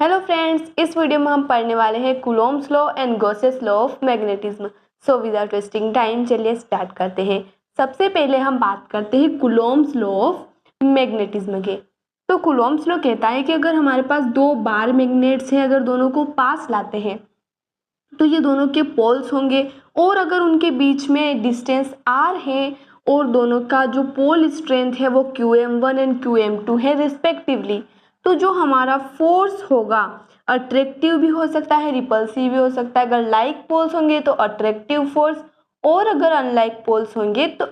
Hello friends, इस video में हम पढ़ने वाले हैं Coulomb's law and Gauss's law of magnetism. So without wasting time चलिए स्टार्ट करते हैं। सबसे पहले हम बात करते हैं कूलोम्ब्स लॉ ऑफ मैग्नेटिज्म के। तो कूलोम्ब्स लॉ कहता है कि अगर हमारे पास दो बार मैग्नेट्स हैं, अगर दोनों को पास लाते हैं तो ये दोनों के पोल्स होंगे, और अगर उनके बीच में डिस्टेंस r है और दोनों का जो पोल स्ट्रेंथ है वो Qm1 एंड Qm2 है रिस्पेक्टिवली, तो जो हमारा फोर्स होगा अट्रैक्टिव भी हो सकता है, रिपल्सिव भी हो सकता है। अगर लाइक पोल्स होंगे तो अट्रैक्टिव फोर्स, और अगर अनलाइक पोल्स होंगे तो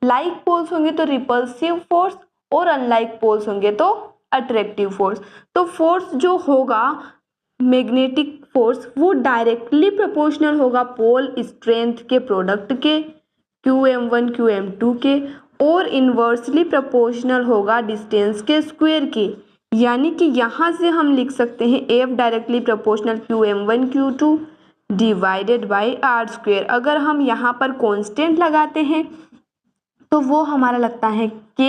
लाइक पोल्स होंगे तो रिपल्सिव फोर्स, और अनलाइक पोल्स होंगे तो अट्रैक्टिव फोर्स। तो फोर्स जो होगा मैग्नेटिक फोर्स वो डायरेक्टली प्रोपोर्शनल होगा पोल स्ट्रेंथ के प्रोडक्ट के Qm1 Qm2 के, और इन्वर्सली प्रोपोर्शनल होगा डिस्टेंस के स्क्वायर के। यानी कि यहाँ से हम लिख सकते हैं F directly proportional Qm1 Q2 divided by r square. अगर हम यहाँ पर कांस्टेंट लगाते हैं तो वो हमारा लगता है K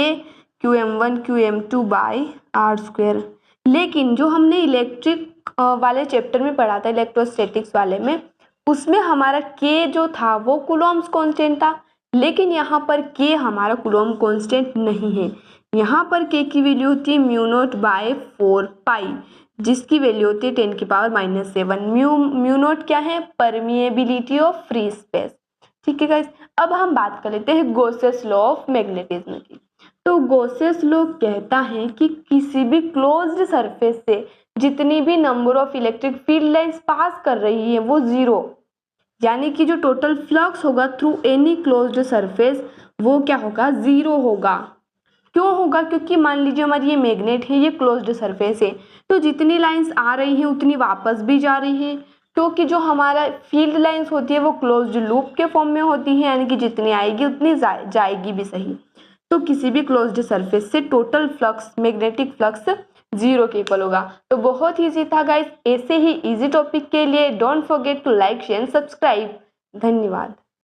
Qm1 Qm2 by r square. लेकिन जो हमने इलेक्ट्रिक वाले चैप्टर में पढ़ा था, इलेक्ट्रोस्टैटिक्स वाले में, उसमें हमारा K जो था वो कूलोम्ब्स कांस्टेंट था, लेकिन यहाँ पर K हमारा कूलोम्ब कांस्टेंट नहीं है। यहाँ पर K की वैल्यू होती है म्यू नोट बाय 4 पाई, जिसकी वैल्यू होती है 10⁻⁷। म्यू नोट क्या है? Permeability of free space. ठीक है गाइस, अब हम बात कर लेते हैं गॉसेस लॉ ऑफ मैग्नेटिज्म की। तो गॉसेस लॉ कहता है कि किसी भी क्लोज्ड सरफेस से जितनी भी number of electric field lines pass कर रही है वो जीरो, यानी कि जो टोटल फ्लक्स होगा थ्रू एनी क्लोज्ड सरफेस वो क्या होगा? जीरो होगा। क्यों होगा? क्योंकि मान लीजिए हमारी ये मैग्नेट है, ये क्लोज्ड सरफेस है, तो जितनी लाइंस आ रही हैं उतनी वापस भी जा रही हैं, क्योंकि जो हमारा फील्ड लाइंस होती है वो क्लोज्ड लूप के फॉर्म में होती है, यानी कि जितनी आएगी उतनी जाएगी भी सही। तो किसी भी क्लोज्ड सरफेस से total flux, magnetic flux zero के इक्वल होगा। तो बहुत ईजी था गाइस। ऐसे ही इजी टॉपिक के लिए don't forget to like share subscribe. धन्यवाद।